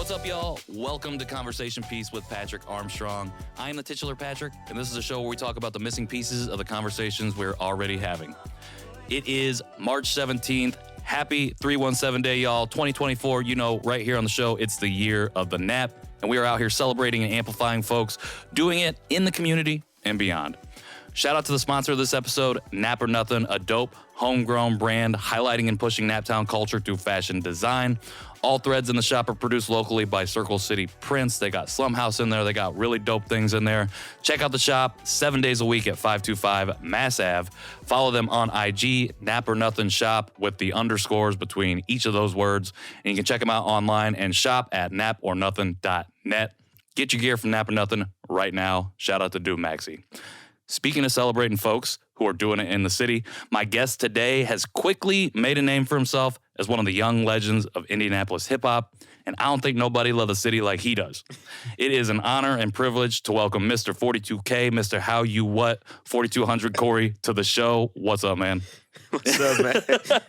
What's up, y'all? Welcome to Conversation Piece with Patrick Armstrong. I am the titular Patrick, and this is a show where we talk about the missing pieces of the conversations we're already having. It is March 17th. Happy 317 day, y'all. 2024, you know, right here on the show, it's the year of the nap, and we are out here celebrating and amplifying folks, doing it in the community and beyond. Shout out to the sponsor of this episode, Nap or Nothing, a dope, homegrown brand highlighting and pushing Naptown culture through fashion design. All threads in the shop are produced locally by Circle City Prints. They got Slum House in there. They got really dope things in there. Check out the shop 7 days a week at 525 Mass Ave. Follow them on IG, Nap or Nothing Shop, with the underscores between each of those words. And you can check them out online and shop at napornothing.net. Get your gear from Nap or Nothing right now. Shout out to Dude Maxi. Speaking of celebrating folks who are doing it in the city, my guest today has quickly made a name for himself as one of the young legends of Indianapolis hip-hop, and I don't think nobody loves the city like he does. It is an honor and privilege to welcome Mr. 42K, Mr. How You What, 4200 Kory to the show. What's up, man? What's up, man?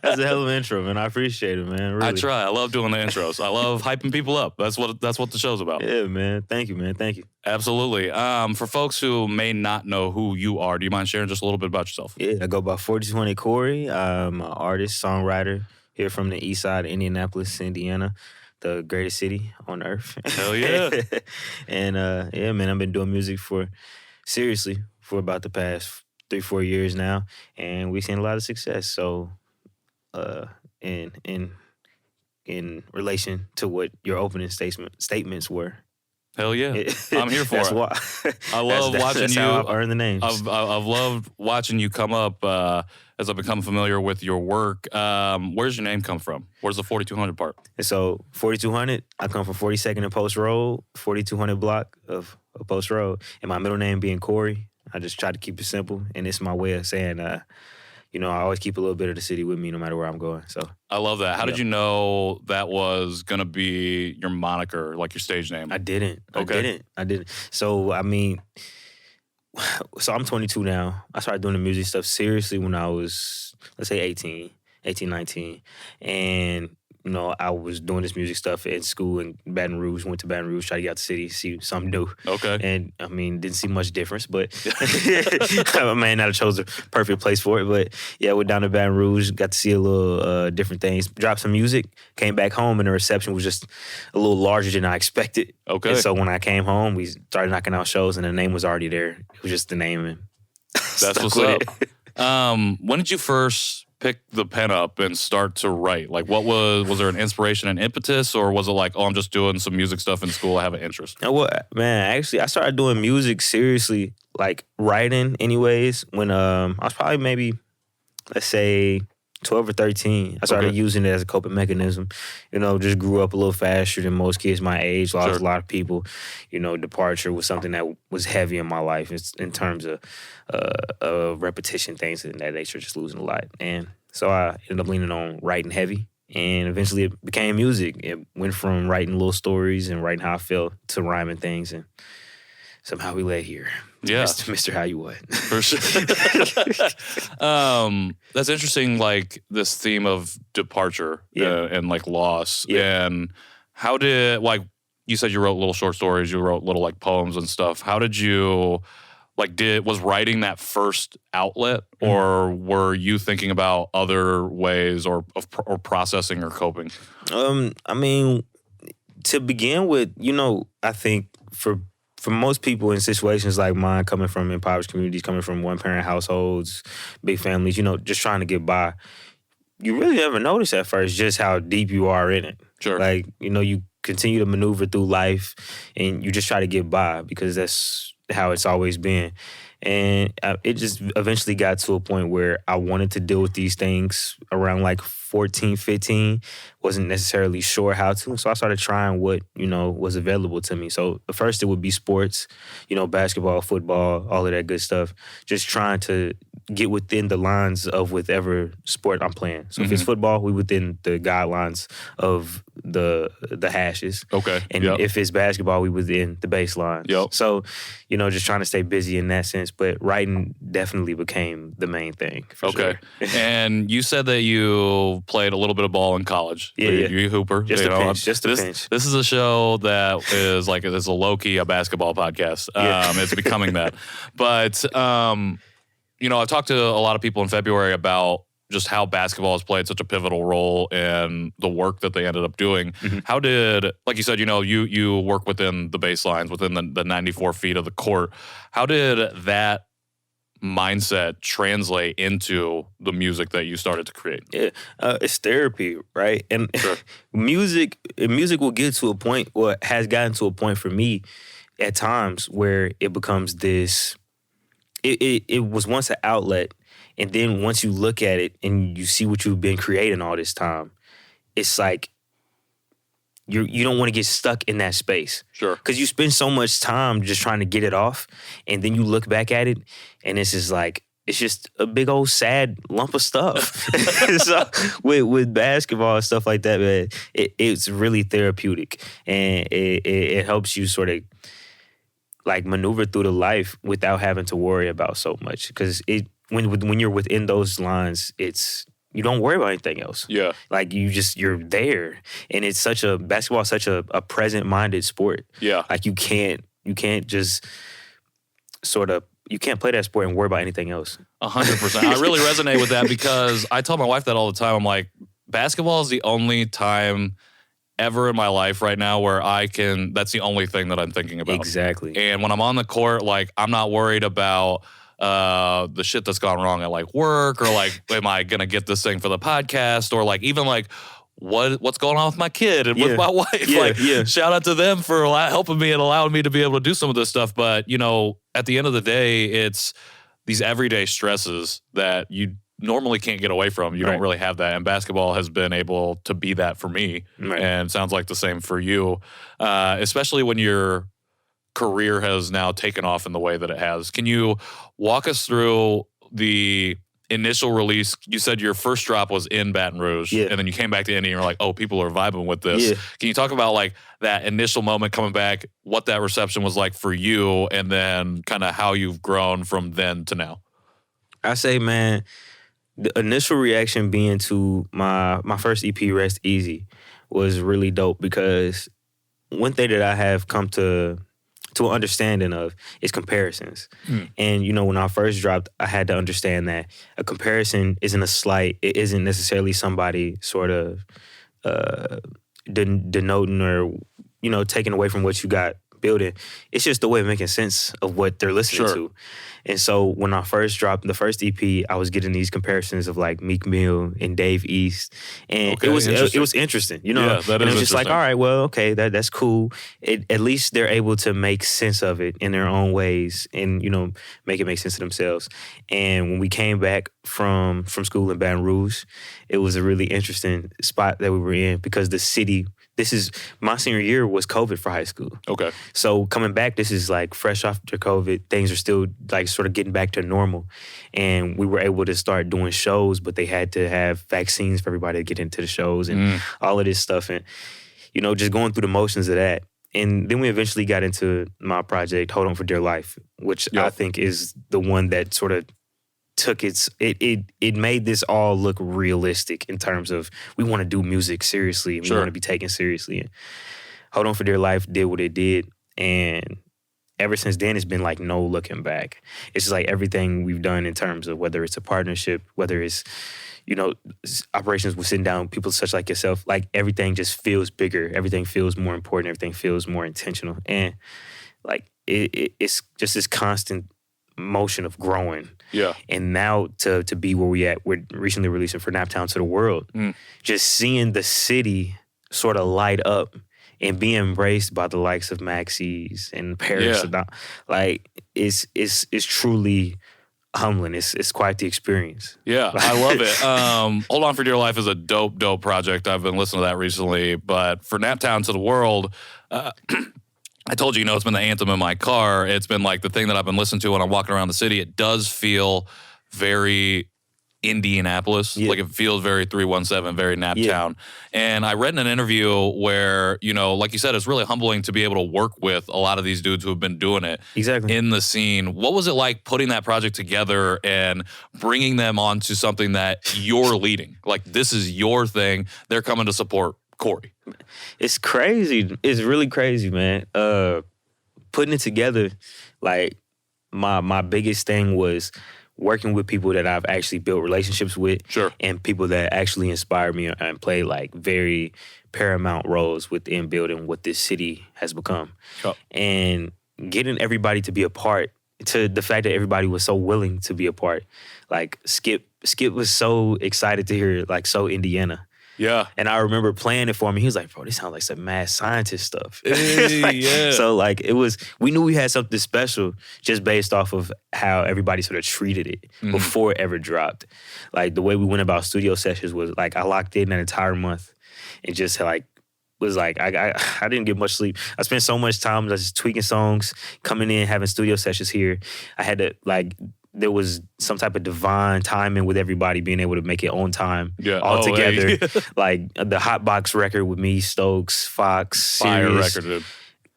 That's a hell of an intro, man. I appreciate it, man. Really. I try. I love doing the intros. I love hyping people up. That's what the show's about. Yeah, man. Thank you, man. Thank you. Absolutely. For folks who may not know who you are, do you mind sharing just a little bit about yourself? Yeah, I go by 4200 Kory. I'm an artist, songwriter here from the east side of Indianapolis, Indiana, the greatest city on earth. Hell yeah. And yeah, man, I've been doing music for about the past 3-4 years now, and we've seen a lot of success. So, in relation to what your opening statements were. Hell yeah, I'm here for that's it. Why. I love watching that's you. How I've earned the names. I've loved watching you come up as I've become familiar with your work. Where's your name come from? Where's the 4200 part? And so 4200, I come from 42nd and Post Road, 4200 block of Post Road, and my middle name being Kory. I just try to keep it simple, and it's my way of saying, I always keep a little bit of the city with me no matter where I'm going. So I love that. How did you know that was going to be your moniker, like your stage name? I didn't. Okay. I didn't. So, I'm 22 now. I started doing the music stuff seriously when I was, let's say 18, 19. And, I was doing this music stuff in school in Baton Rouge, went to Baton Rouge, tried to get out the city, see something new. Okay. And, didn't see much difference, but I may not have chose the perfect place for it. But, yeah, I went down to Baton Rouge, got to see a little different things, dropped some music, came back home, and the reception was just a little larger than I expected. Okay. And so when I came home, we started knocking out shows, and the name was already there. It was just the name. And that's what's up. When did you first pick the pen up and start to write? Like, what was there an inspiration and impetus, or was it like, oh, I'm just doing some music stuff in school, I have an interest? Well, man, actually, I started doing music seriously, like writing anyways, when I was probably maybe, let's say, 12 or 13. I started using it as a coping mechanism. Just grew up a little faster than most kids my age. Lost a lot of people. Departure was something that was heavy in my life. It's in terms of repetition, things of that nature, just losing a lot. And so I ended up leaning on writing heavy. And eventually it became music. It went from writing little stories and writing how I felt to rhyming things. And somehow we led here. Yeah. Mr. How You What. For sure. That's interesting, like this theme of departure and like loss. Yeah. And how did, like, you said you wrote little short stories, you wrote little like poems and stuff. How did you, was writing that first outlet, or were you thinking about other ways or processing or coping? To begin with, I think for most people in situations like mine, coming from impoverished communities, coming from one-parent households, big families, just trying to get by, you really never notice at first just how deep you are in it. Sure. Like, you continue to maneuver through life, and you just try to get by because that's how it's always been. And it just eventually got to a point where I wanted to deal with these things around like 14, 15. Wasn't necessarily sure how to. So I started trying what, was available to me. So at first it would be sports, basketball, football, all of that good stuff. Just trying to get within the lines of whatever sport I'm playing. So if it's football, we within the guidelines of the hashes. Okay. And if it's basketball, we within the baselines. Yep. So, just trying to stay busy in that sense. But writing definitely became the main thing. For Okay. Sure. And you said that you played a little bit of ball in college. Yeah. You hooper. Just a pinch. Just a pinch. This is a show that is like, it's a low-key a basketball podcast. It's becoming that. But, I've talked to a lot of people in February about just how basketball has played such a pivotal role in the work that they ended up doing. How did, like you said, you work within the baselines, within the 94 feet of the court. How did that mindset translate into the music that you started to create? Yeah, it's therapy, right? And Sure. music will get to a point, or has gotten to a point for me at times where it becomes this. It was once an outlet, and then once you look at it and you see what you've been creating all this time, it's like you don't want to get stuck in that space. Sure. Because you spend so much time just trying to get it off, and then you look back at it, and it's just like, it's just a big old sad lump of stuff. So with basketball and stuff like that, man, it's really therapeutic, and it helps you sort of like maneuver through the life without having to worry about so much. Because when you're within those lines, you don't worry about anything else. Yeah. Like you're there, and basketball is such a present-minded sport. Yeah. Like you can't just you can't play that sport and worry about anything else. 100%. I really resonate with that because I tell my wife that all the time. I'm like, basketball is the only time ever in my life right now where that's the only thing that I'm thinking about. Exactly. And when I'm on the court, like, I'm not worried about the shit that's gone wrong at like work, or like, am I gonna get this thing for the podcast, or like even like what's going on with my kid and with my wife. Shout out to them for helping me and allowing me to be able to do some of this stuff. But at the end of the day, it's these everyday stresses that you normally can't get away from. You don't really have that. And basketball has been able to be that for me. Right. And sounds like the same for you, especially when your career has now taken off in the way that it has. Can you walk us through the initial release? You said your first drop was in Baton Rouge, and then you came back to Indy and you're like, oh, people are vibing with this. Yeah. Can you talk about like that initial moment coming back, what that reception was like for you, and then kind of how you've grown from then to now? I say, man, the initial reaction being to my first EP, Rest Easy, was really dope, because one thing that I have come to an understanding of is comparisons. And, when I first dropped, I had to understand that a comparison isn't a slight. It isn't necessarily somebody sort of denoting or, taking away from what you got building. It's just the way of making sense of what they're listening to. And so when I first dropped the first EP, I was getting these comparisons of like Meek Mill and Dave East, and it was interesting, Yeah, that and is it was just like, all right, well, okay, that's cool. At least they're able to make sense of it in their own ways, and make it make sense to themselves. And when we came back from school in Baton Rouge, it was a really interesting spot that we were in, because the city. This is my senior year was COVID for high school. Okay. So coming back, this is like fresh after COVID. Things are still like sort of getting back to normal. And we were able to start doing shows, but they had to have vaccines for everybody to get into the shows and all of this stuff. And, just going through the motions of that. And then we eventually got into my project, Hold On for Dear Life, which I think is the one that sort of took it made this all look realistic in terms of we want to do music seriously and we want to be taken seriously. And Hold On for Dear Life did what it did, and ever since then it's been like no looking back. It's just like everything we've done in terms of whether it's a partnership, whether it's operations with sitting down people such like yourself, like everything just feels bigger, everything feels more important, everything feels more intentional, and like it's just this constant motion of growing. Yeah. And now to be where we're recently releasing For Naptown to the World. Just seeing the city sort of light up and be embraced by the likes of Maxis and Paris. Like it's truly humbling. It's quite the experience. Yeah, I love it. Hold On for Dear Life is a dope project. I've been listening to that recently. But For Naptown to the World, I told you, it's been the anthem in my car. It's been like the thing that I've been listening to when I'm walking around the city. It does feel very Indianapolis. Yeah. Like it feels very 317, very Naptown. Yeah. And I read in an interview where, you know, like you said, it's really humbling to be able to work with a lot of these dudes who have been doing it Exactly. in the scene. What was it like putting that project together and bringing them onto something that you're leading? Like this is your thing. They're coming to support Kory. It's crazy. It's really crazy, man. Putting it together, like my biggest thing was working with people that I've actually built relationships with, Sure. and people that actually inspire me and play like very paramount roles within building what this city has become. Yep. And getting everybody to be a part, to the fact that everybody was so willing to be a part. Like Skip was so excited to hear like So Indiana. Yeah. And I remember playing it for him. He was like, bro, this sounds like some mad scientist stuff. Hey, yeah. So like we knew we had something special just based off of how everybody sort of treated it before it ever dropped. Like the way we went about studio sessions was like I locked in an entire month and just like was like I didn't get much sleep. I spent so much time just tweaking songs, coming in, having studio sessions here. I had to like there was some type of divine timing with everybody being able to make it on time all together. Hey. Like the Hotbox record with me, Stokes, Fox, Fire Sirius. record,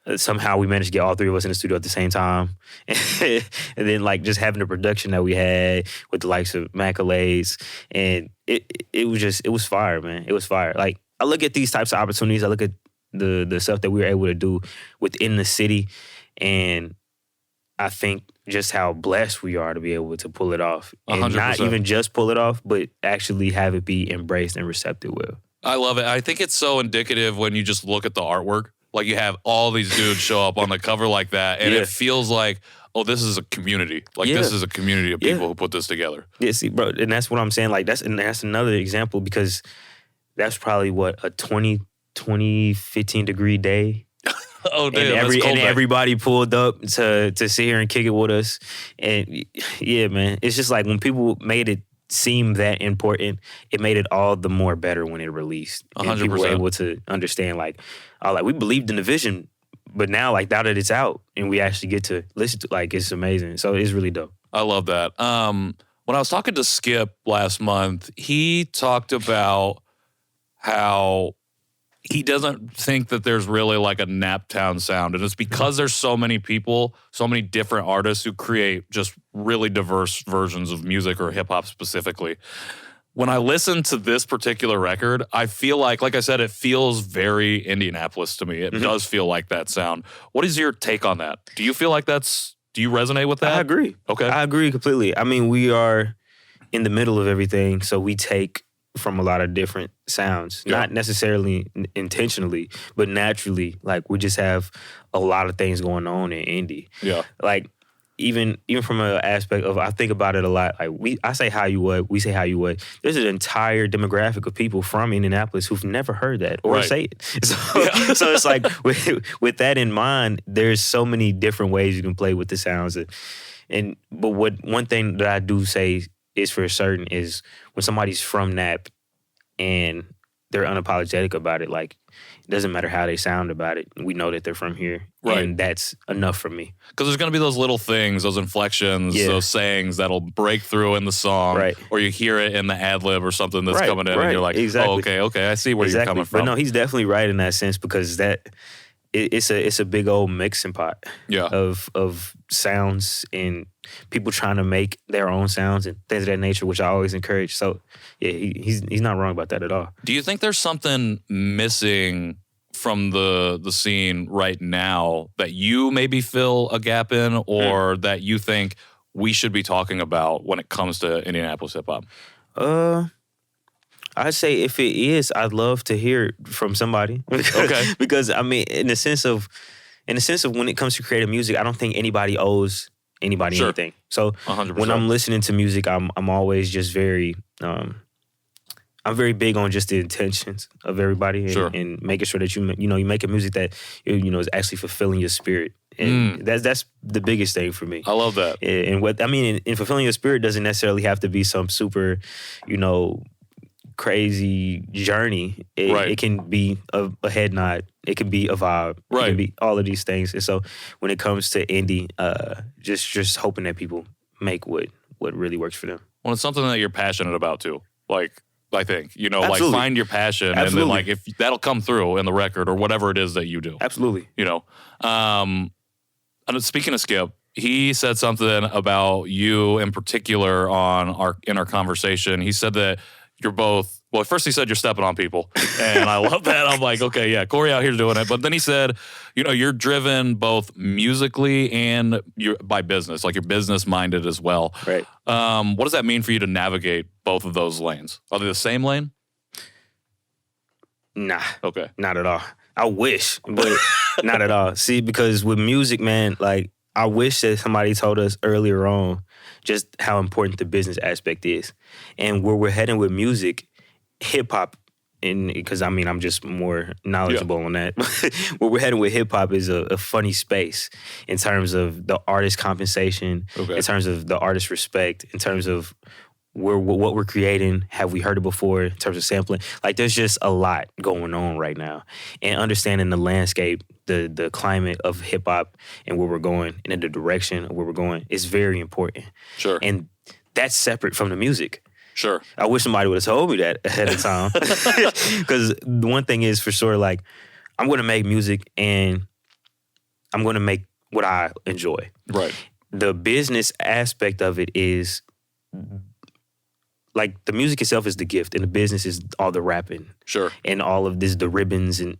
dude. Somehow we managed to get all three of us in the studio at the same time. And then like just having the production that we had with the likes of Macalays. And it was fire, man. It was fire. Like I look at these types of opportunities, I look at the stuff that we were able to do within the city, and I think just how blessed we are to be able to pull it off. And 100%. not even just pull it off, but actually have it be embraced and receptive with. I love it. I think it's so indicative when you just look at the artwork. Like you have all these dudes show up on the cover like that, and it feels like, oh, this is a community. Like this is a community of people who put this together. Yeah, see, bro, and that's what I'm saying. Like that's another example, because that's probably what a 15 degree day. Oh, damn, and everybody pulled up to sit here and kick it with us. And yeah, man, it's just like when people made it seem that important, it made it all the more better when it released. 100%. And people were able to understand, like, oh, like we believed in the vision, but now, like, now that it's out and we actually get to listen to, like, it's amazing. So it's really dope. I love that. When I was talking to Skip last month, he talked about how he doesn't think that there's really like a Naptown sound. And it's because there's so many people, so many different artists who create just really diverse versions of music or hip hop specifically. When I listen to this particular record, I feel like I said, it feels very Indianapolis to me. It does feel like that sound. What is your take on that? Do you feel like do you resonate with that? I agree. Okay. I agree completely. I mean, we are in the middle of everything, so we take from a lot of different sounds, not necessarily intentionally, but naturally. Like we just have a lot of things going on in Indy. Yeah. Like even from an aspect of, I think about it a lot. Like I say how you would, we say how you would. There's an entire demographic of people from Indianapolis who've never heard that or say it. So it's like with that in mind, there's so many different ways you can play with the sounds. But one thing that I do say is for certain is when somebody's from Nap and they're unapologetic about it, like it doesn't matter how they sound about it. We know that they're from here. Right. And that's enough for me. Because there's going to be those little things, those inflections, those sayings that'll break through in the song. Right. Or you hear it in the ad-lib or something that's coming in and you're like, exactly. oh, okay, I see where you're coming from. But no, he's definitely right in that sense, because it's a big old mixing pot of sounds and people trying to make their own sounds and things of that nature, which I always encourage. So yeah, he's not wrong about that at all. Do you think there's something missing from the scene right now that you maybe fill a gap in, or that you think we should be talking about when it comes to Indianapolis hip hop? I'd say if it is, I'd love to hear it from somebody. Because I mean, in the sense of when it comes to creative music, I don't think anybody owes anybody anything. So 100%. When I'm listening to music, I'm always just very I'm very big on just the intentions of everybody and making sure that you making music that is actually fulfilling your spirit. And that's the biggest thing for me. I love that. And what I mean in fulfilling your spirit doesn't necessarily have to be some super, crazy journey. It can be a head nod. It can be a vibe. It can be all of these things. And so when it comes to indie, just hoping that people make what what really works for them. Well, it's something that you're passionate about too. Like, I think, Absolutely. like find your passion and then like if that'll come through in the record or whatever it is that you do. Absolutely. And speaking of Skip, he said something about you in particular in our conversation. He said that you're both, well, first he said you're stepping on people. And I love that. I'm like, okay, yeah, Kory out here doing it. But then he said, you're driven both musically and by business, like you're business minded as well. Right. What does that mean for you to navigate both of those lanes? Are they the same lane? Nah. Okay. Not at all. I wish, but not at all. See, because with music, man, like I wish that somebody told us earlier on just how important the business aspect is. And where we're heading with music, hip hop, and because I'm just more knowledgeable on that. Where we're heading with hip hop is a funny space in terms of the artist compensation, in terms of the artist respect, in terms of what we're creating. Have we heard it before? In terms of sampling, like there's just a lot going on right now, and understanding the landscape, the climate of hip hop and where we're going and in the direction of where we're going is very important. Sure. And that's separate from the music. Sure. I wish somebody would have told me that ahead of time. Because the one thing is for sure, like, I'm going to make music and I'm going to make what I enjoy. Right. The business aspect of it is, like, the music itself is the gift and the business is all the rapping. Sure. And all of this, the ribbons. And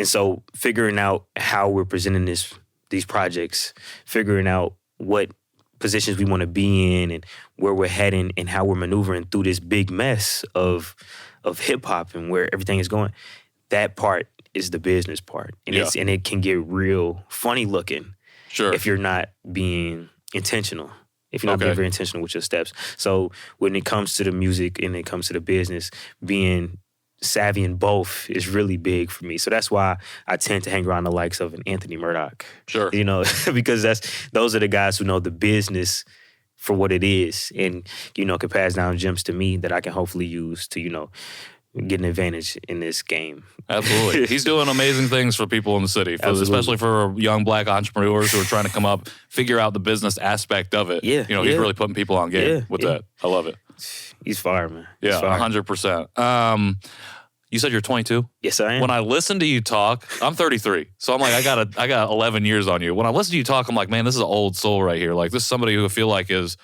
so figuring out how we're presenting these projects, figuring out what positions we want to be in and where we're heading and how we're maneuvering through this big mess of hip hop and where everything is going. That part is the business part. And it can get real funny looking. Sure. If you're not being intentional. If you're not being very intentional with your steps. So when it comes to the music and it comes to the business, being savvy in both is really big for me. So that's why I tend to hang around the likes of an Anthony Murdoch. Sure. Because those are the guys who know the business for what it is and, can pass down gems to me that I can hopefully use to, get an advantage in this game. Absolutely. He's doing amazing things for people in the city, especially for young Black entrepreneurs who are trying to come up, figure out the business aspect of it. Yeah. He's really putting people on game with that. I love it. He's fire, man. Yeah, 100%. You said you're 22? Yes, I am. When I listen to you talk, I'm 33. So I'm like, I got 11 years on you. When I listen to you talk, I'm like, man, this is an old soul right here. Like, this is somebody who I feel like is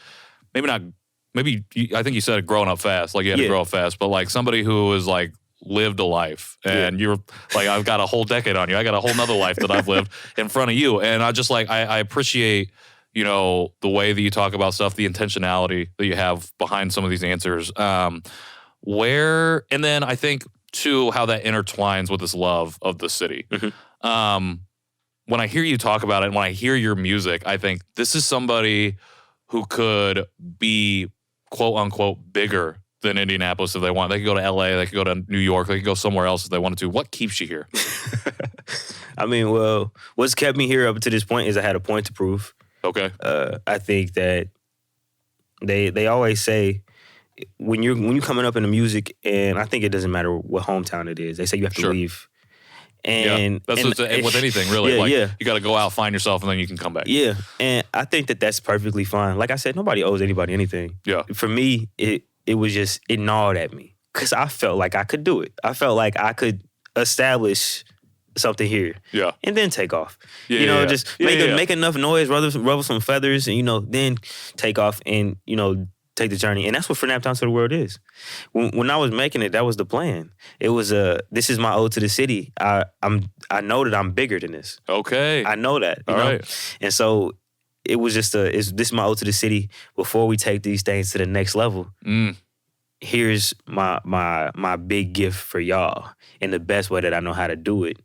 I think you said growing up fast, like you had to grow up fast, but like somebody who is like lived a life and you're like, I've got a whole decade on you. I got a whole nother life that I've lived in front of you. And I just like, I appreciate, the way that you talk about stuff, the intentionality that you have behind some of these answers. And then I think too, how that intertwines with this love of the city. Mm-hmm. When I hear you talk about it and when I hear your music, I think this is somebody who could be quote unquote bigger than Indianapolis if they want. They could go to LA, they could go to New York, they could go somewhere else if they wanted to. What keeps you here? Well, what's kept me here up to this point is I had a point to prove. Okay. I think that they always say when you're coming up in the music, and I think it doesn't matter what hometown it is, they say you have to leave. And that's with anything, really. You got to go out, find yourself, and then you can come back. Yeah, and I think that that's perfectly fine. Like I said, nobody owes anybody anything. Yeah. For me, it was just, it gnawed at me because I felt like I could do it. I felt like I could establish something here. Yeah. And then take off. Yeah, just make enough noise, ruffle some feathers, and, then take off and, take the journey. And that's what For Naptown to the World is. When I was making it, that was the plan. It was this is my ode to the city. I know that I'm bigger than this. Okay. I know that. You know? Right. And so it was just this is my ode to the city. Before we take these things to the next level, here's my big gift for y'all. And the best way that I know how to do it,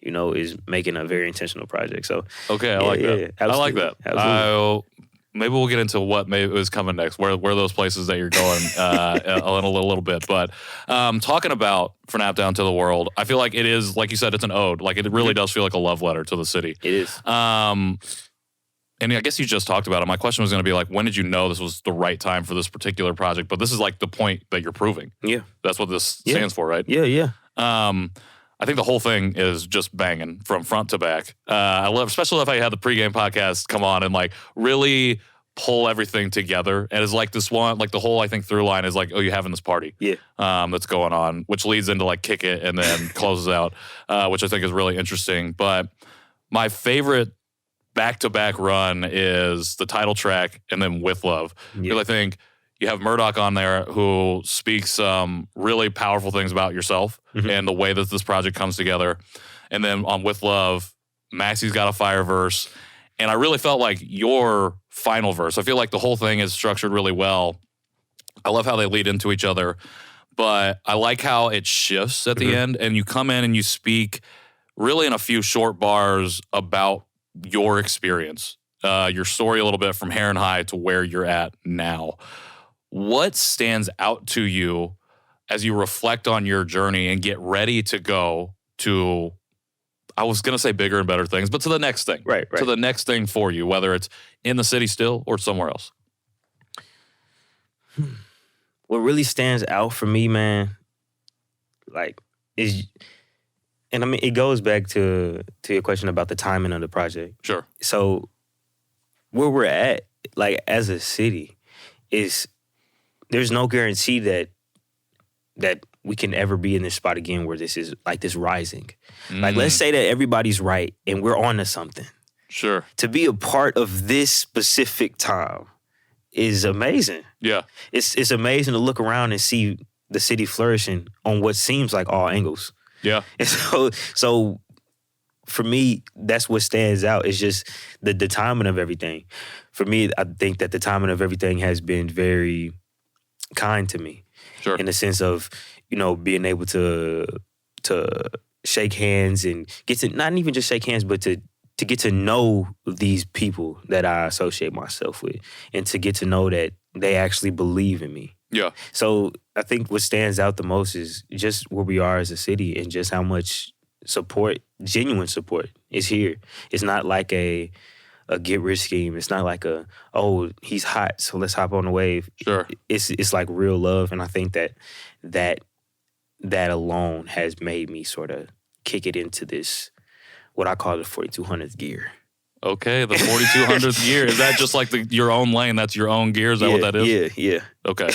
is making a very intentional project. So okay, I like that. I like that. Absolutely. Maybe we'll get into what maybe is coming next, where those places that you're going a little bit. But talking about For Naptown to the World, I feel like it is, like you said, it's an ode. Like it really does feel like a love letter to the city. It is. And I guess you just talked about it. My question was going to be like, when did you know this was the right time for this particular project? But this is like the point that you're proving. Yeah. That's what this stands for, right? Yeah. I think the whole thing is just banging from front to back. I love, especially if I had the pregame podcast come on and like really pull everything together. And it's like this one, like the whole, I think, through line is like, oh, you're having this party. Yeah. That's going on, which leads into like Kick It and then closes out, which I think is really interesting. But my favorite back-to-back run is the title track and then With Love. Yeah. Because I think you have Murdoch on there who speaks really powerful things about yourself and the way that this project comes together. And then on With Love, Maxie's got a fire verse. And I really felt like your final verse, I feel like the whole thing is structured really well. I love how they lead into each other. But I like how it shifts at the end. And you come in and you speak really in a few short bars about your experience, your story a little bit from Heron High to where you're at now. What stands out to you as you reflect on your journey and get ready to go to, I was going to say bigger and better things, but to the next thing. Right. To the next thing for you, whether it's in the city still or somewhere else. What really stands out for me, man, like, is, and I mean, it goes back to your question about the timing of the project. Sure. So where we're at, like, as a city, is there's no guarantee that we can ever be in this spot again where this is like this rising. Like, let's say that everybody's right and we're on to something. Sure. To be a part of this specific time is amazing. Yeah. It's amazing to look around and see the city flourishing on what seems like all angles. Yeah. And so for me, that's what stands out. It's just the timing of everything. For me, I think that the timing of everything has been very kind to me. Sure. In the sense of, you know, being able to shake hands and get to, not even just shake hands, but to get to know these people that I associate myself with and to get to know that they actually believe in me. Yeah. So I think what stands out the most is just where we are as a city and just how much support, genuine support, is here. It's not like a get-rich scheme. It's not like he's hot, so let's hop on the wave. Sure. It's like real love, and I think that alone has made me sort of kick it into this, what I call the 4200th gear. Okay, the 4200th gear. Is that just like your own lane? That's your own gear? Is that what that is? Yeah. Okay.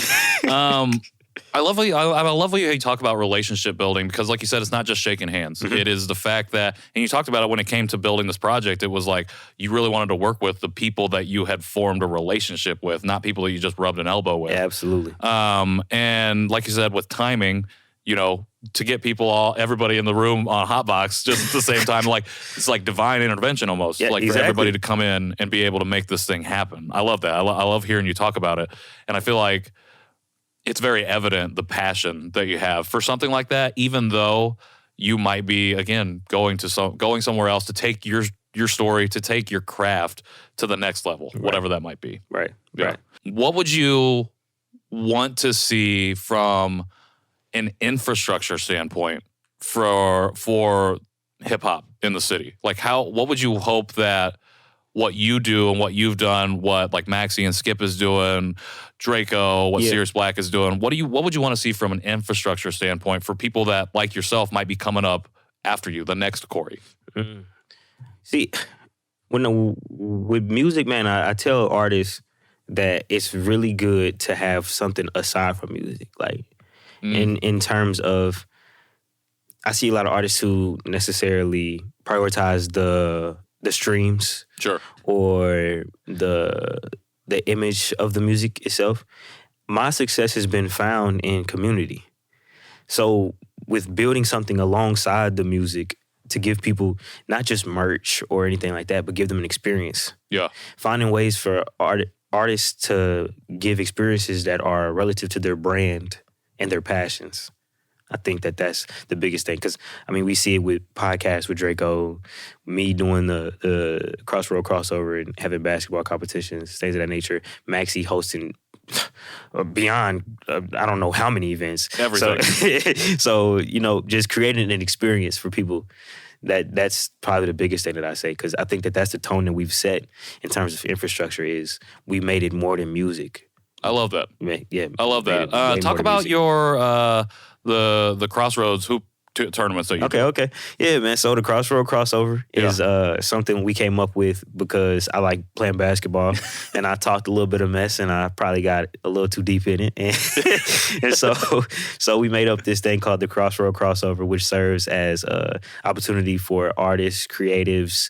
I love how you talk about relationship building because, like you said, it's not just shaking hands. It is the fact that, and you talked about it when it came to building this project, it was like you really wanted to work with the people that you had formed a relationship with, not people that you just rubbed an elbow with. Yeah, absolutely. And like you said, with timing, you know, to get everybody in the room on Hotbox just at the same time, like it's like divine intervention almost, yeah, like exactly. For everybody to come in and be able to make this thing happen. I love that. I love hearing you talk about it. And I feel like it's very evident the passion that you have for something like that, even though you might be, again, going somewhere else to take your story, to take your craft to the next level, whatever that might be. Right. Yeah. Right. What would you want to see from an infrastructure standpoint for hip hop in the city? Like what would you hope that what you do and what you've done, what like Maxie and Skip is doing, Draco, what Sirius Black is doing, what would you want to see from an infrastructure standpoint for people that, like yourself, might be coming up after you, the next Kory? See, with music, man, I tell artists that it's really good to have something aside from music. Like, in terms of, I see a lot of artists who necessarily prioritize the streams, sure, or the image of the music itself. My success has been found in community. So with building something alongside the music to give people not just merch or anything like that, but give them an experience. Yeah. Finding ways for artists to give experiences that are relative to their brand and their passions. I think that's the biggest thing. Because, I mean, we see it with podcasts with Draco, me doing the Crossroad crossover and having basketball competitions, things of that nature. Maxie hosting beyond, I don't know how many events. Everything. So, you know, just creating an experience for people. That's probably the biggest thing that I say. Because I think that's the tone that we've set in terms of infrastructure is we made it more than music. I love that. Yeah. I love that. Talk about your... the Crossroads hoop tournaments that you do. Okay. Yeah, man. So the Crossroad Crossover is something we came up with because I like playing basketball, and I talked a little bit of mess, and I probably got a little too deep in it, and so we made up this thing called the Crossroad Crossover, which serves as an opportunity for artists, creatives,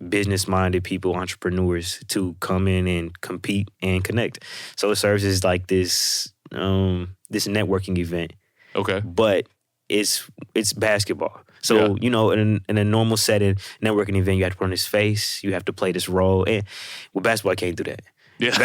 business-minded people, entrepreneurs to come in and compete and connect. So it serves as like this networking event. Okay. But it's basketball. So, in a normal setting, networking event, you have to put on this face, you have to play this role. And with basketball, I can't do that. Yeah.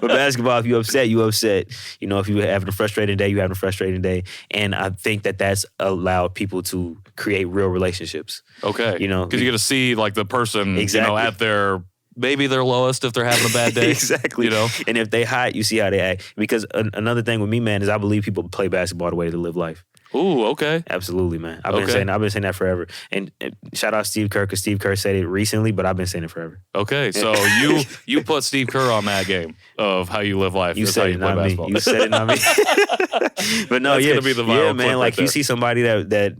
With basketball, if you upset, you upset. If you're having a frustrating day, you're having a frustrating day. And I think that that's allowed people to create real relationships. Okay. Because you get to see like the person, exactly. At their maybe their lowest if they're having a bad day. Exactly. And if they hot, you see how they act. Because another thing with me, man, is I believe people play basketball the way to live life. Ooh, okay. Absolutely, man. I've been saying that forever. And shout out Steve Kerr, because Steve Kerr said it recently, but I've been saying it forever. Okay, so you put Steve Kerr on that game of how you live life. You said it, not me. You said it, not me. But no, that's gonna be the viral man. clip Like right you see somebody that they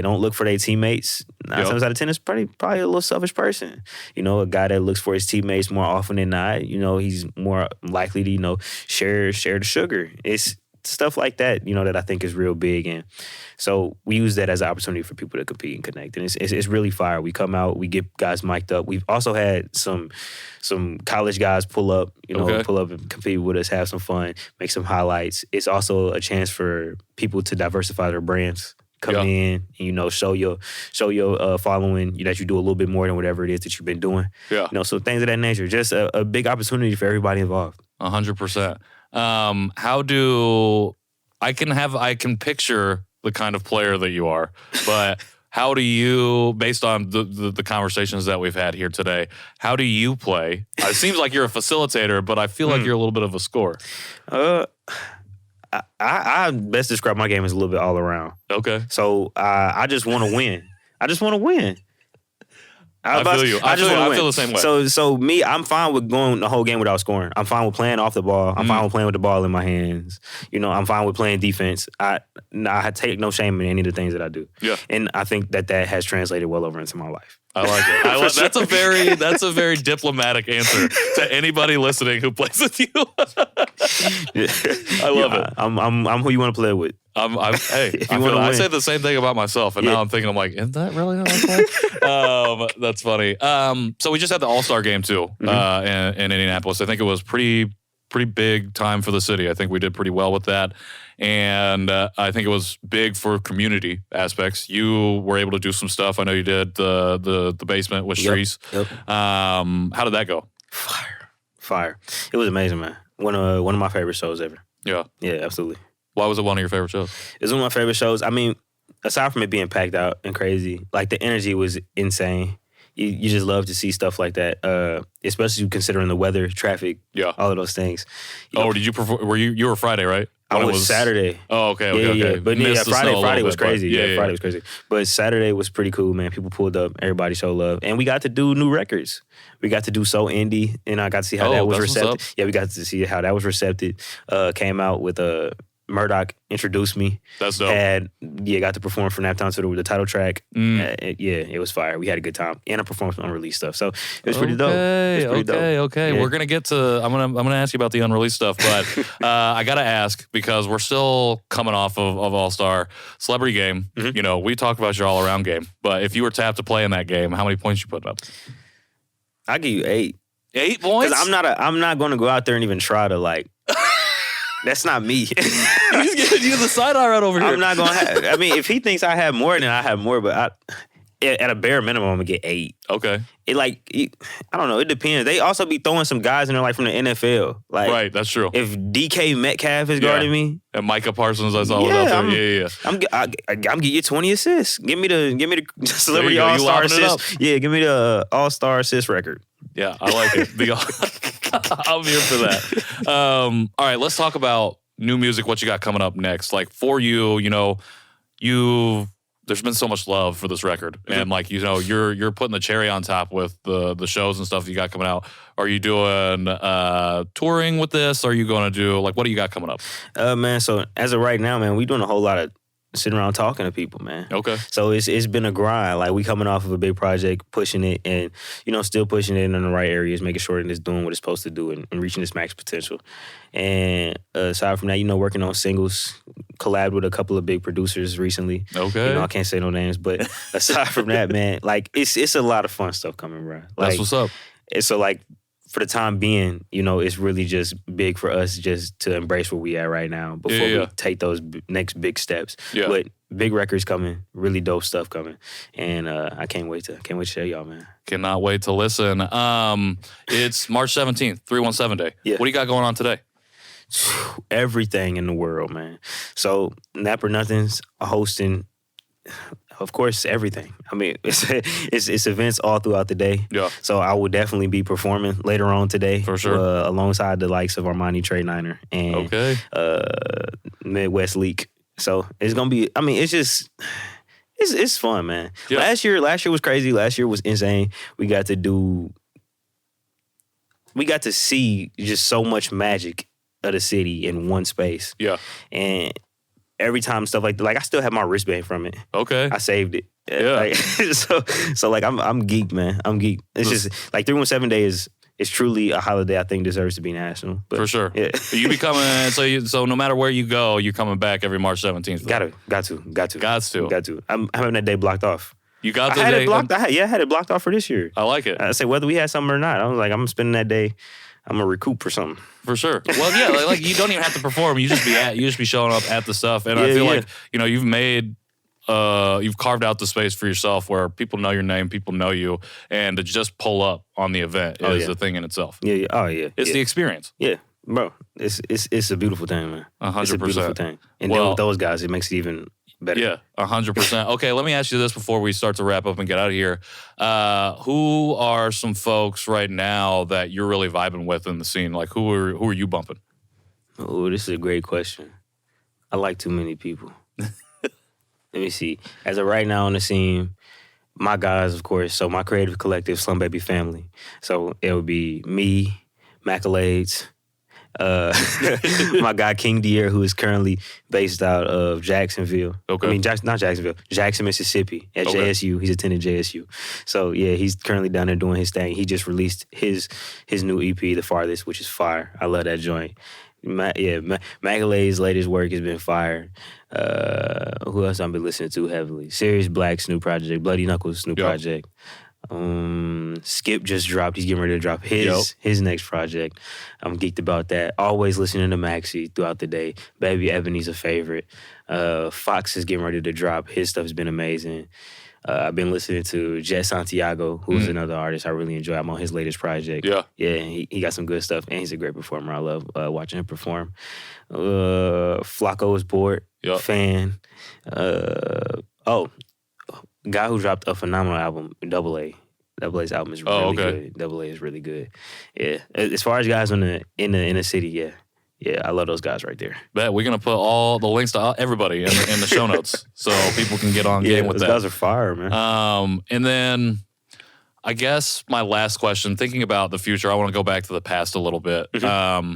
don't look for their teammates. 9 times out of 10, it's probably a little selfish person. A guy that looks for his teammates more often than not. He's more likely to share the sugar. It's stuff like that, that I think is real big. And so we use that as an opportunity for people to compete and connect. And it's really fire. We come out, we get guys mic'd up. We've also had some college guys pull up, pull up and compete with us, have some fun, make some highlights. It's also a chance for people to diversify their brands. Come in and, show your following that you do a little bit more than whatever it is that you've been doing. Yeah. So things of that nature. Just a big opportunity for everybody involved. 100%. I can picture the kind of player that you are, but how do you, based on the conversations that we've had here today, how do you play? It seems like you're a facilitator, but I feel like you're a little bit of a scorer. I best describe my game as a little bit all around. Okay. So I just want to win. I feel you. I feel the same way. So me, I'm fine with going the whole game without scoring. I'm fine with playing off the ball. I'm fine with playing with the ball in my hands. I'm fine with playing defense. I take no shame in any of the things that I do. Yeah. And I think that has translated well over into my life. I like it. That's a very diplomatic answer to anybody listening who plays with you. I love it. I'm who you want to play with. I say the same thing about myself, and now I'm thinking, is that really how I play? That's funny. So we just had the All-Star game too in Indianapolis. I think it was pretty big time for the city. I think we did pretty well with that. And I think it was big for community aspects. You were able to do some stuff. I know you did the basement with Streets. Yep. How did that go? Fire. It was amazing, man. One of my favorite shows ever. Yeah. Yeah, absolutely. Why was it one of your favorite shows? It was one of my favorite shows. I mean, aside from it being packed out and crazy, like the energy was insane. You just love to see stuff like that, especially considering the weather, traffic, all of those things. Did you perform? You were Friday, right? I was Saturday. Oh, okay. Yeah. But Friday was crazy. Friday was crazy. But Saturday was pretty cool, man. People pulled up. Everybody showed love. And we got to do new records. We got to do So Indie, and I got to see how that was receptive. Yeah, we got to see how that was receptive. Came out with Murdoch introduced me. That's dope. Got to perform for Naptown to the title track. It was fire. We had a good time, and I performed some unreleased stuff. So it was pretty dope. Okay. Yeah. We're gonna get to. I'm gonna ask you about the unreleased stuff, but I gotta ask because we're still coming off of All Star Celebrity Game. Mm-hmm. We talk about your all around game, but if you were tapped to play in that game, how many points you putting up? I give you 8. 8 points? Because I'm not going to go out there and even try to That's not me. He's giving you the side eye right over here. I'm not going to have... I mean, if he thinks I have more, then I have more. But at a bare minimum, I'm going to get 8. Okay. I don't know. It depends. They also be throwing some guys in there from the NFL. Right, that's true. If DK Metcalf is guarding me. And Micah Parsons, I saw it out there. I'm getting you 20 assists. Give me the celebrity all-star assist. Yeah, give me the all-star assist record. Yeah, I like it. I'm here for that. All right, let's talk about new music, what you got coming up next. For you, there's been so much love for this record. And you're putting the cherry on top with the shows and stuff you got coming out. Are you doing touring with this? Are you going to do, what do you got coming up? Man, so as of right now, man, we doing a whole lot of sitting around talking to people, man. Okay. So it's been a grind. Like, we coming off of a big project, pushing it, and still pushing it in the right areas, making sure that it's doing what it's supposed to do and reaching its max potential. And aside from that, working on singles, collabed with a couple of big producers recently. Okay. I can't say no names, but aside from that, man, like it's a lot of fun stuff coming, bro. Like, that's what's up. So, like, for the time being, it's really just big for us just to embrace where we at right now before we take those next big steps. Yeah. But big records coming, really dope stuff coming, and I can't wait to show y'all, man. Cannot wait to listen. It's March 17th, 317 Day. Yeah. What do you got going on today? Everything in the world, man. So Nap or Nothing's hosting, of course, everything. I mean, it's events all throughout the day. Yeah. So I will definitely be performing later on today. For sure. Alongside the likes of Armani Trade Niner and Midwest Leak. So it's gonna be. I mean, it's fun, man. Yeah. Last year was crazy. Last year was insane. We got to see just so much magic of the city in one space. Yeah. And every time stuff like I still have my wristband from it. Okay. I saved it. Yeah. Like, so like I'm geek, man. I'm geek. It's just like 317 Day is truly a holiday I think deserves to be national. But, for sure. Yeah. You be coming, so no matter where you go, you're coming back every March 17th. Got to. I'm having that day blocked off. You got the I had day. it blocked. I had it blocked off for this year. I like it. I say whether we had something or not. I was like, I'm spending that day. I'm gonna recoup or something. For sure. Well, yeah, like you don't even have to perform. You just be showing up at the stuff, and I feel like you've carved out the space for yourself where people know your name, people know you, and to just pull up on the event is a thing in itself. Yeah. Oh yeah. It's the experience. Yeah, bro. It's a beautiful thing, man. 100%. It's a beautiful thing, and then with those guys, it makes it even better. Yeah, 100%. Okay, let me ask you this before we start to wrap up and get out of here. Who are some folks right now that you're really vibing with in the scene? Like, who are you bumping? Oh, this is a great question. I like too many people. Let me see. As of right now on the scene, my guys, of course, so my creative collective, Slum Baby Family. So it would be me, Macalades, my guy King Dierre, who is currently based out of Jacksonville. Okay. I mean, not Jacksonville, Jackson, Mississippi, at JSU. He's attending JSU. So yeah, he's currently down there doing his thing. He just released his new EP, The Farthest, which is fire. I love that joint. Macalade's latest work has been fire. Who else I've been listening to heavily? Sirius Black's new project, Bloody Knuckles' new project. Skip just dropped. He's getting ready to drop his next project. I'm geeked about that. Always listening to Maxi throughout the day. Baby Ebony's a favorite. Fox is getting ready to drop. His stuff's been amazing. I've been listening to Jet Santiago, who's another artist I really enjoy. I'm on his latest project. Yeah, he got some good stuff, and he's a great performer. I love watching him perform. Flacco is bored. Fan. Guy who dropped a phenomenal album, Double A. Double A's album is really good. Double A is really good. Yeah. As far as guys in the city, yeah, I love those guys right there. Bet we're gonna put all the links to everybody in the show notes so people can get on game with that. Those guys are fire, man. And then I guess my last question, thinking about the future, I want to go back to the past a little bit. Mm-hmm.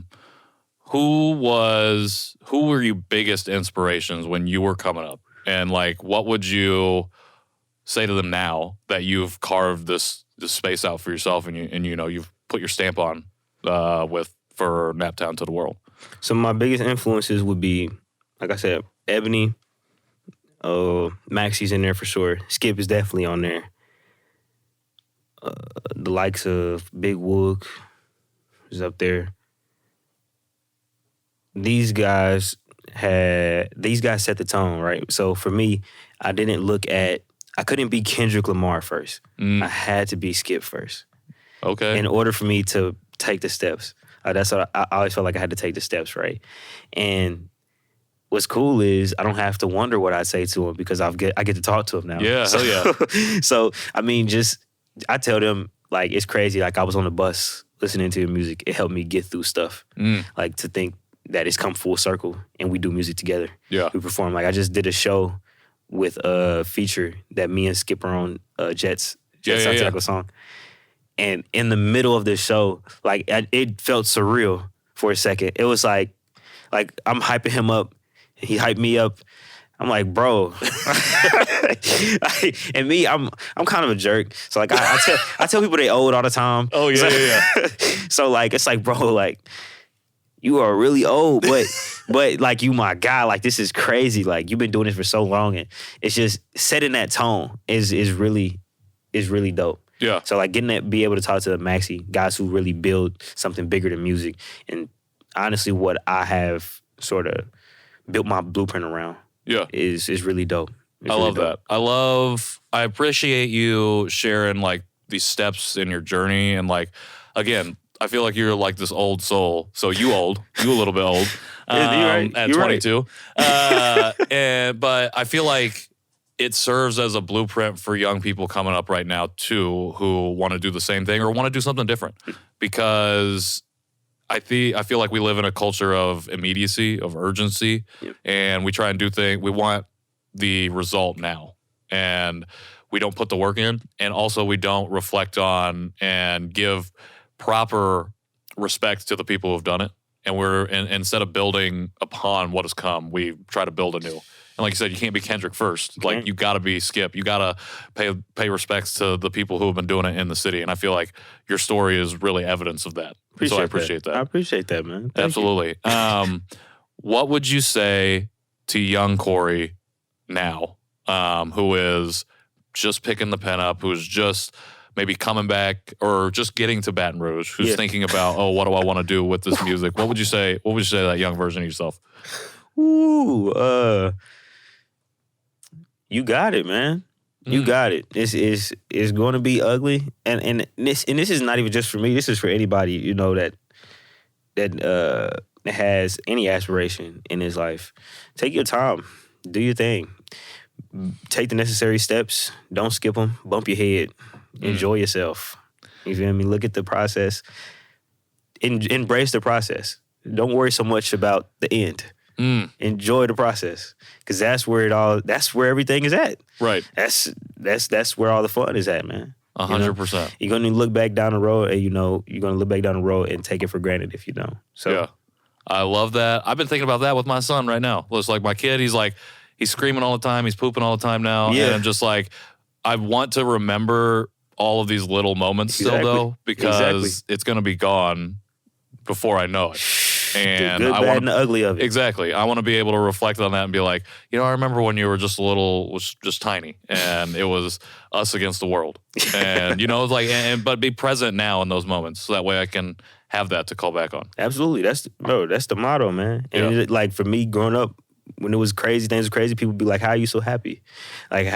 Who were your biggest inspirations when you were coming up? And like, what would you say to them now that you've carved this space out for yourself and you've put your stamp on for Naptown to the world? So my biggest influences would be, like I said, Ebony. Maxi's in there for sure. Skip is definitely on there. The likes of Big Wook is up there. These guys set the tone, right? So for me, I couldn't be Kendrick Lamar first. I had to be Skip first. Okay. In order for me to take the steps. That's what I always felt like I had to take the steps, right? And what's cool is I don't have to wonder what I say to him because I get to talk to him now. Yeah, so, hell yeah. So, I mean, I tell them, like, it's crazy. Like, I was on the bus listening to your music. It helped me get through stuff. Like, to think that it's come full circle and we do music together. Yeah. We perform. Like, I just did a show with a feature that me and Skip are on Jet's Santiago song. And in the middle of this show, like, it felt surreal for a second. It was like I'm hyping him up. He hyped me up. I'm like, bro. And me, I'm kind of a jerk. So like I tell people they old all the time. Oh yeah, yeah. So like it's like, bro, like you are really old, but like you my guy. Like this is crazy. Like you've been doing this for so long, and it's just setting that tone is really dope. Yeah. So like getting that, be able to talk to the Maxi guys who really build something bigger than music, and honestly, what I have sort of built my blueprint around. Yeah. Is really dope. I love that. I appreciate you sharing like these steps in your journey, and like again, I feel like you're like this old soul. So you a little bit old at 22. Right. But I feel like it serves as a blueprint for young people coming up right now too, who want to do the same thing or want to do something different. Because I feel like we live in a culture of immediacy, of urgency, and we try and do things. We want the result now, and we don't put the work in, and also we don't reflect on and give proper respect to the people who've done it. And instead of building upon what has come, we try to build anew. And like you said, you can't be Kendrick first. Like you got to be Skip. You got to pay respects to the people who have been doing it in the city. And I feel like your story is really evidence of that. So I appreciate that. I appreciate that, man. Absolutely. What would you say to young Kory now, who is just picking the pen up, who's just maybe coming back or just getting to Baton Rouge, who's thinking about, oh, what do I want to do with this music? What would you say? What would you say to that young version of yourself? Ooh, you got it, man. You got it. It's going to be ugly, and this is not even just for me. This is for anybody, you know, that has any aspiration in his life. Take your time, do your thing, take the necessary steps. Don't skip them. Bump your head. Enjoy yourself. You feel me? Look at the process. Embrace the process. Don't worry so much about the end. Enjoy the process, because that's where everything is at. Right. That's where all the fun is at, man. 100%. You're gonna look back down the road, and you're gonna look back down the road and take it for granted if you don't. So yeah, I love that. I've been thinking about that with my son right now. It's like my kid. He's screaming all the time. He's pooping all the time now. Yeah. And I'm just like, I want to remember all of these little moments still though, because it's gonna be gone before I know it. And the good, bad, and the ugly of it. Exactly. I want to be able to reflect on that and be like, I remember when you were just just tiny, and it was us against the world. And it's like, but be present now in those moments, so that way I can have that to call back on. Absolutely. That's the motto, man. And like for me growing up, when it was crazy, things were crazy, people would be like, how are you so happy? Like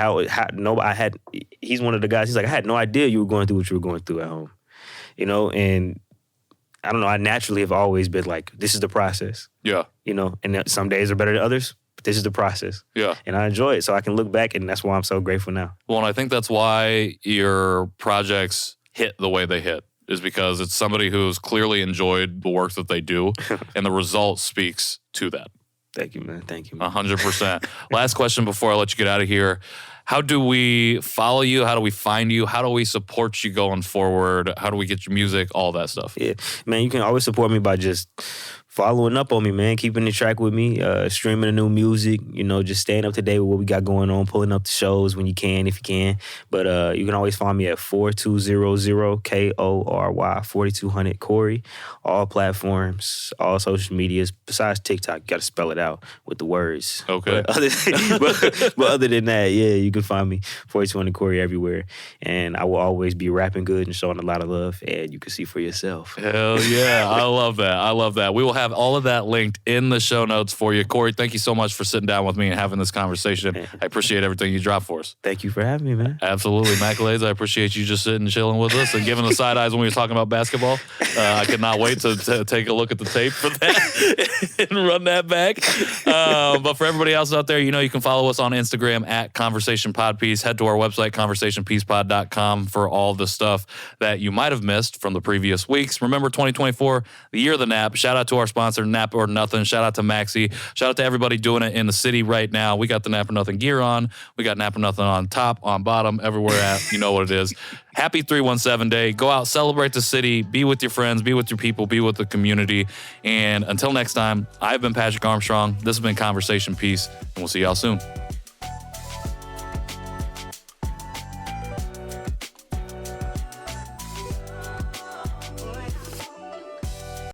he's one of the guys, he's like, I had no idea you were going through what you were going through at home. And I don't know, I naturally have always been like, this is the process. Yeah. And some days are better than others, but this is the process. Yeah. And I enjoy it, so I can look back, and that's why I'm so grateful now. Well, and I think that's why your projects hit the way they hit, is because it's somebody who's clearly enjoyed the work that they do, and the result speaks to that. Thank you, man. Thank you, man. 100%. Last question before I let you get out of here. How do we follow you? How do we find you? How do we support you going forward? How do we get your music? All that stuff. Yeah, man, you can always support me by just following up on me, man, keeping the track with me, streaming the new music, just staying up to date with what we got going on, pulling up the shows when you can, if you can. But you can always find me at 4200 KORY 4200 Kory, all platforms, all social medias. Besides TikTok, you got to spell it out with the words. Okay. But other than that, yeah, you can find me 4200 Kory everywhere, and I will always be rapping good and showing a lot of love, and you can see for yourself. Hell yeah, I love that. We will have all of that linked in the show notes for you. Kory, thank you so much for sitting down with me and having this conversation. I appreciate everything you dropped for us. Thank you for having me, man. Absolutely. Macalades, I appreciate you just sitting and chilling with us and giving the side eyes when we were talking about basketball. I could not wait to take a look at the tape for that and run that back. But for everybody else out there, you can follow us on Instagram at Conversation Podpiece. Head to our website, conversationpiecepod.com, for all the stuff that you might have missed from the previous weeks. Remember, 2024, the year of the nap. Shout out to our sponsor, Nap or Nothing. Shout out to Maxie. Shout out to everybody doing it in the city right now. We got the Nap or Nothing gear on. We got Nap or Nothing on top, on bottom, everywhere at. You know what it is. Happy 317 Day. Go out, celebrate the city, be with your friends, be with your people, be with the community. And until next time, I've been Patrick Armstrong. This has been Conversation Piece, and we'll see y'all soon.